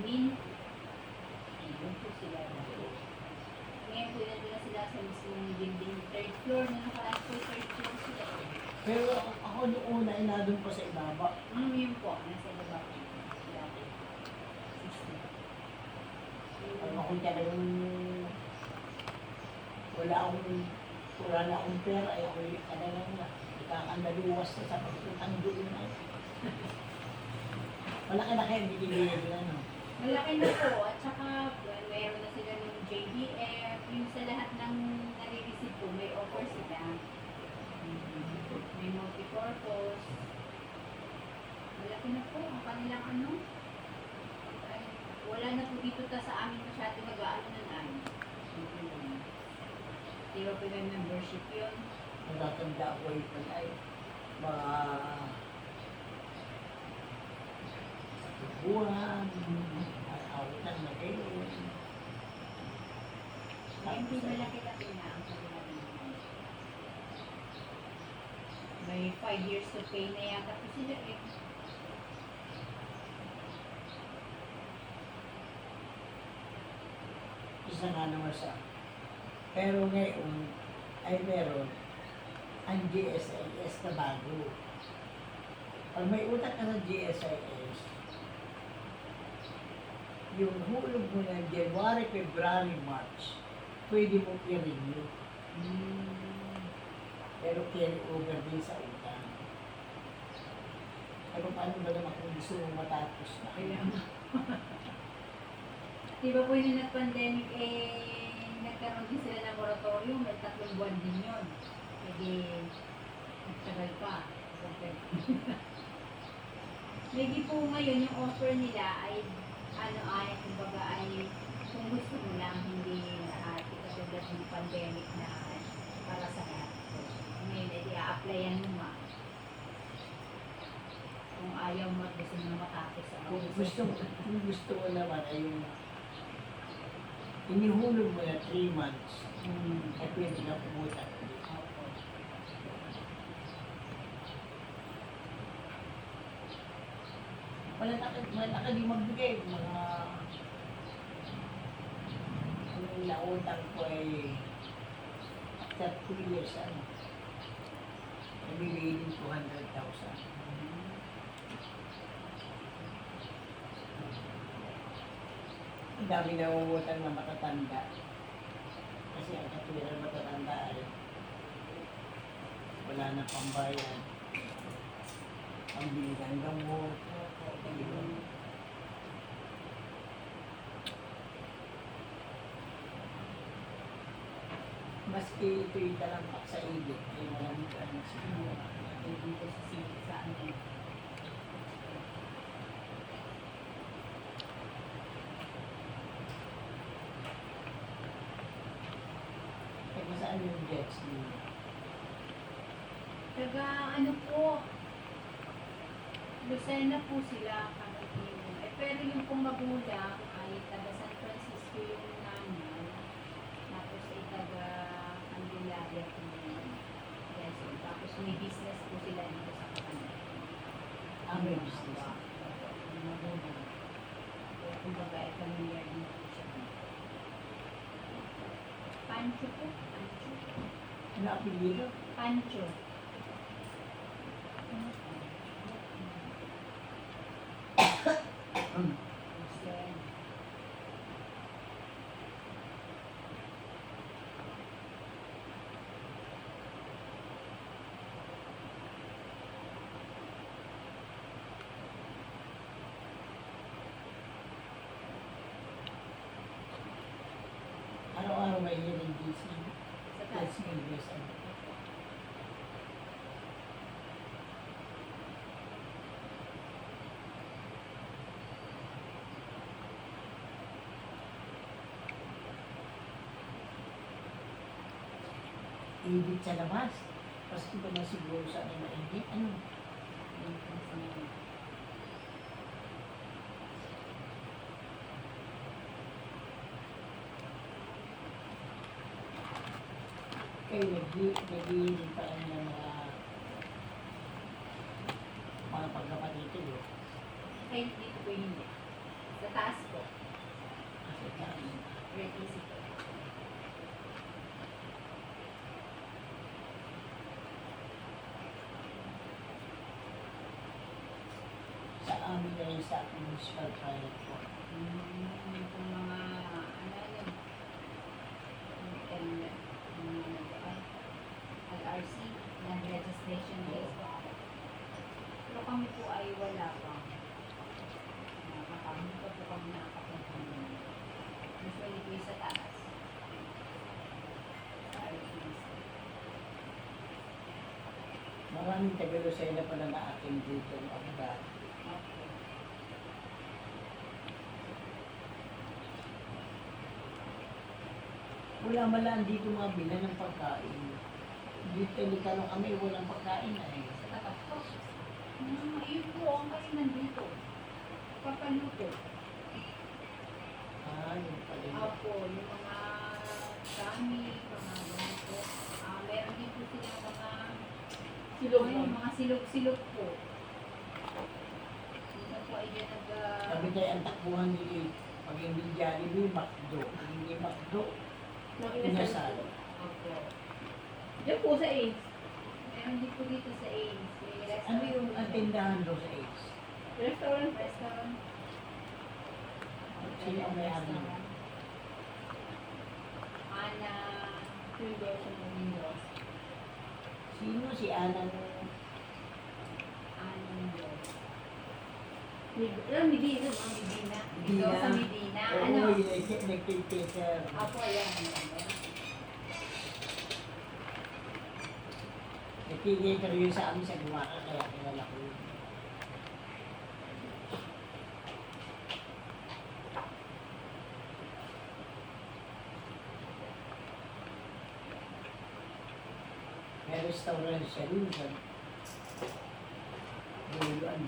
admin. Ayun po sila. Ngayon po nandun na sila sa mismong building, third floor. Nung nakaraan po, third floor sila. Pero ako noong una ay nandun pa sa ibaba. Yun po, nasa baba po. Dati. 60. Pag ako talagang wala na akong pera, ay ako talagang nakakandaluwas na sa pagputang doon na. Malaki na kayo, hindi binigay ano. Malaki na po, at saka meron na sila ng JDF, yung sa lahat ng nare-receive po, may offer sila. May multi-purpose. Malaki na po ang kanilang ano. Ay, wala na po dito sa amin masyado mag-aano na ano. Di ba po may membership yun? Natatanda ko ito ay mga buwan, awitan na kayo. Hindi malaki-laki na ang kanilang. May 5 years to pay na yata po sila eh. Isa nga naman sa. Pero ngayon ay meron ang GSIS na bago. Pag may utak ka sa GSIS, yung hulog mo ng January, February, March, pwede mo i-renew. Pero carry over din sa utang. Pero paano ba naman kung gusto mo matapos na? Kaya nga. Di ba po yung nag-pandemic nagkaroon din sila ng moratorium, may 3 buwan din yun. Hindi, nagtagal pa. Maybe po ngayon yung offer nila ay kumbaga ay kung gusto mo lang, hindi lahat. Katulad ng pandemic na para sa lahat. Ngayon, i-a-applyan mo nga. Kung ayaw mo at gusto mo matapos sa Kung gusto mo naman ay yung inihulog mo na 3 months, ay pwede na pumunta. Wala na di magbigay. Mga ang nautang ko ay after 2 years, nabibigay din 200,000. Ang dami na umutang na matatanda. Kasi ang katwiran matatanda ay wala na pambayad. Pambili ng gamot. Maski ito'y talampak sa ibig, ay maraming ka ng siguro. dito sa city sa amin. Kaya saan yung jets niyo? Taga ano po, Lucena po sila kagating. Pero yung pong magulang ay taga San Francisco yung nanay. Tapos ay taga Candelaria po yung Quezon. Tapos may business po sila dito sa Canada. May business. Yung magulang. Kaya kumbaga ay familiar din po siya. Pancho po. Pancho. Ano apelido? Pancho. Lucena. Araw-araw may hearing DC. Sa taas. That's me, yes. Init sa labas. Pasko ba na siguro sa akin mainit? Ano? Kayo nag-iinit pa rin ng mga pagkapatid eh. Ay, dito po hindi. Sa taas po. Sa taas. Great easy po. Sa amin na rin sa municipal fire po. Yung mga, ano yun, LRC, non-registration base po. Pero kami po ay wala pa. Nakakami pa po kami nakapunta. Usually po yung sa taas. Sa RTC. Maraming Tagalosela pala na ating dito ng abogado. Okay. Wala malaan dito mga bilan ng pagkain. Dito Ilocano kami, walang pagkain na eh. Sa tapat po. Ayun po ang kasi nandito. Papaluto. Yun pala yun. Apo, yung mga kami, mga ganito. Meron din po sila mga silog, mga silog-silog po. Sino po ay dyan Sabi tayo ang takbuhan nila pag hindi Jollibee, McDo. Pag hindi McDo, Inasal. Opo. Diyan po sa AIDS. Meron din po dito sa Ames. May Ano yung tindahan doon sa Ace? Restaurant. Restaurant. Sino ang may-ari? Ana, Windows and windows. Sino si Ana? Ana Mendoz. Medina. Mga Medina. Medina. Ito sa Medina. Oo, Ano? yung nagtititer. Apo, ayan. Nagtititer yun sa amin sa Gumaka, kaya kilala ko yun. May restaurant siya rin sa Buluan.